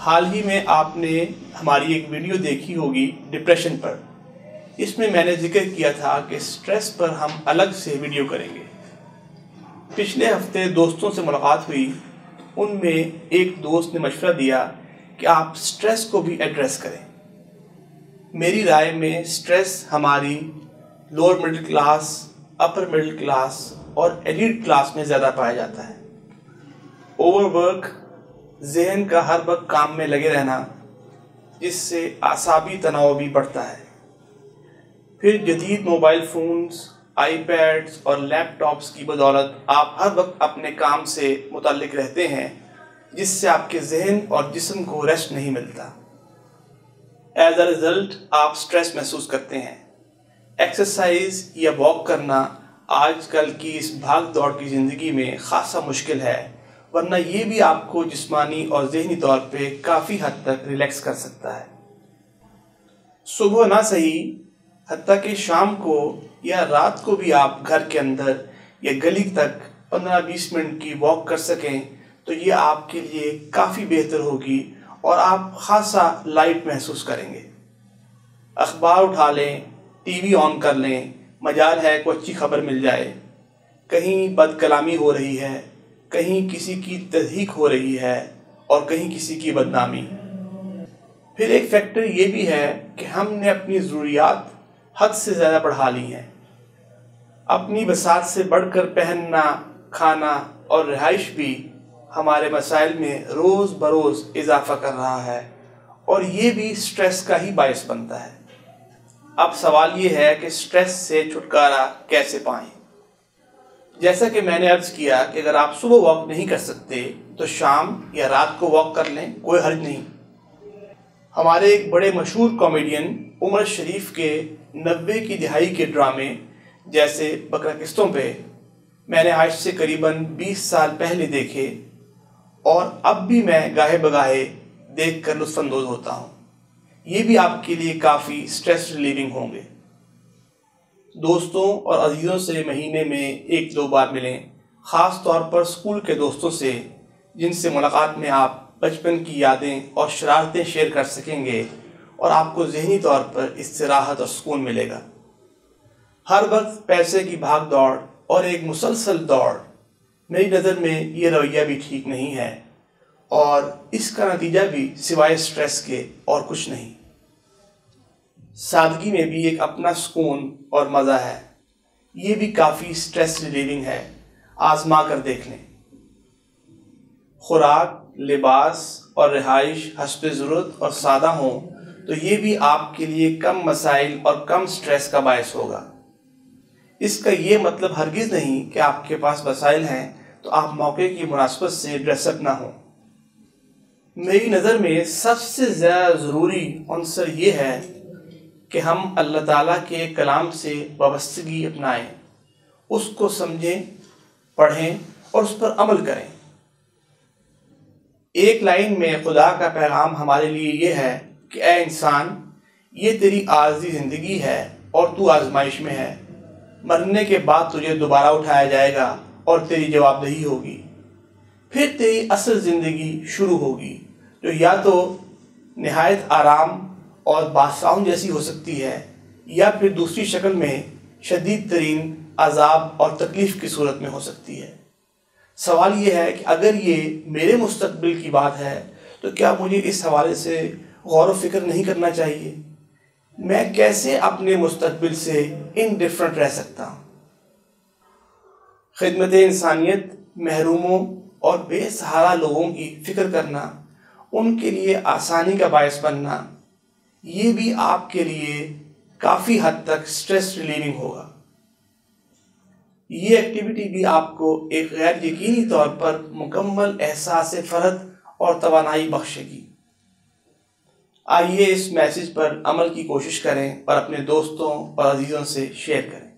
हाल ही में आपने हमारी एक वीडियो देखी होगी डिप्रेशन पर। इसमें मैंने जिक्र किया था कि स्ट्रेस पर हम अलग से वीडियो करेंगे। पिछले हफ्ते दोस्तों से मुलाकात हुई, उनमें एक दोस्त ने मशवरा दिया कि आप स्ट्रेस को भी एड्रेस करें। मेरी राय में स्ट्रेस हमारी lower middle class, upper middle class और एलीट क्लास में ज़्यादा पाया जाता है। ओवरवर्क, जहन का हर वक्त काम में लगे रहना, जिससे आसाबी तनाव भी बढ़ता है। फिर जदीद मोबाइल फ़ोन्स, आईपैड्स और लैपटॉप्स की बदौलत आप हर वक्त अपने काम से मुतल्लिक रहते हैं, जिससे आपके जहन और जिस्म को रेस्ट नहीं मिलता। एज अ रिज़ल्ट आप स्ट्रेस महसूस करते हैं। एक्सरसाइज या वॉक करना आजकल की इस भाग दौड़ की ज़िंदगी में ख़ासा मुश्किल है, वरना ये भी आपको जिस्मानी और ज़हनी तौर पे काफ़ी हद तक रिलैक्स कर सकता है। सुबह ना सही, हत्ता कि शाम को या रात को भी आप घर के अंदर या गली तक 15-20 मिनट की वॉक कर सकें तो ये आपके लिए काफ़ी बेहतर होगी और आप ख़ासा लाइट महसूस करेंगे। अखबार उठा लें, टीवी ऑन कर लें, मजाल है कोई अच्छी खबर मिल जाए। कहीं बदकलामी हो रही है, कहीं किसी की तज़हीक हो रही है और कहीं किसी की बदनामी। फिर एक फैक्टर ये भी है कि हमने अपनी ज़रूरियात हद से ज़्यादा बढ़ा ली हैं। अपनी बसात से बढ़कर पहनना, खाना और रिहाइश भी हमारे मसाइल में रोज़ बरोज़ इजाफ़ा कर रहा है और ये भी स्ट्रेस का ही बायस बनता है। अब सवाल ये है कि स्ट्रेस से छुटकारा कैसे पाएं। जैसा कि मैंने अर्ज़ किया कि अगर आप सुबह वॉक नहीं कर सकते तो शाम या रात को वॉक कर लें, कोई हर्ज नहीं। हमारे एक बड़े मशहूर कॉमेडियन उमर शरीफ के 90 की दिहाई के ड्रामे जैसे बकरा किस्तों पे मैंने आज से करीबन 20 साल पहले देखे और अब भी मैं गाहे बगाहे देख कर लुत्फ़अंदोज़ होता हूँ। ये भी आपके लिए काफ़ी स्ट्रेस रिलीविंग होंगे। दोस्तों और अजीज़ों से महीने में 1-2 बार मिलें, ख़ास तौर पर स्कूल के दोस्तों से, जिनसे मुलाकात में आप बचपन की यादें और शरारतें शेयर कर सकेंगे और आपको ज़हनी तौर पर इससे राहत और सुकून मिलेगा। हर वक्त पैसे की भाग दौड़ और एक मुसलसल दौड़, मेरी नज़र में ये रवैया भी ठीक नहीं है और इसका नतीजा भी सिवाय स्ट्रेस के और कुछ नहीं। सादगी में भी एक अपना सुकून और मज़ा है, ये भी काफ़ी स्ट्रेस रिलीविंग है, आजमा कर देख लें। खुराक, लिबास और रिहाइश हस्बे ज़रूरत और सादा हों तो ये भी आपके लिए कम मसाइल और कम स्ट्रेस का बायस होगा। इसका ये मतलब हरगिज़ नहीं कि आपके पास वसाइल हैं तो आप मौके की मुनासबत से ड्रेसअप ना हो। मेरी नज़र में सबसे ज़्यादा ज़रूरी अंसर ये है कि हम अल्लाह ताला के कलाम से वाबस्तगी अपनाएं, उसको समझें, पढ़ें और उस पर अमल करें। एक लाइन में खुदा का पैगाम हमारे लिए ये है कि ऐ इंसान, ये तेरी आर्ज़ी ज़िंदगी है और तू आजमाइश में है। मरने के बाद तुझे दोबारा उठाया जाएगा और तेरी जवाबदेही होगी। फिर तेरी असल ज़िंदगी शुरू होगी, जो या तो नहायत आराम और बासाउन जैसी हो सकती है या फिर दूसरी शक्ल में शदीद तरीन अज़ाब और तकलीफ़ की सूरत में हो सकती है। सवाल ये है कि अगर ये मेरे मुस्तकबिल की बात है तो क्या मुझे इस हवाले से गौर व फिक्र नहीं करना चाहिए? मैं कैसे अपने मुस्तकबिल से इनडिफरेंट रह सकता हूँ? खिदमत इंसानियत, महरूमों और बेसहारा लोगों की फ़िक्र करना, उनके लिए आसानी का बायस बनना, ये भी आपके लिए काफ़ी हद तक स्ट्रेस रिलीविंग होगा। ये एक्टिविटी भी आपको एक गैर यकीनी तौर पर मुकम्मल एहसास फ़रहत और तवानाई बख्शेगी। आइए इस मैसेज पर अमल की कोशिश करें और अपने दोस्तों और अजीज़ों से शेयर करें।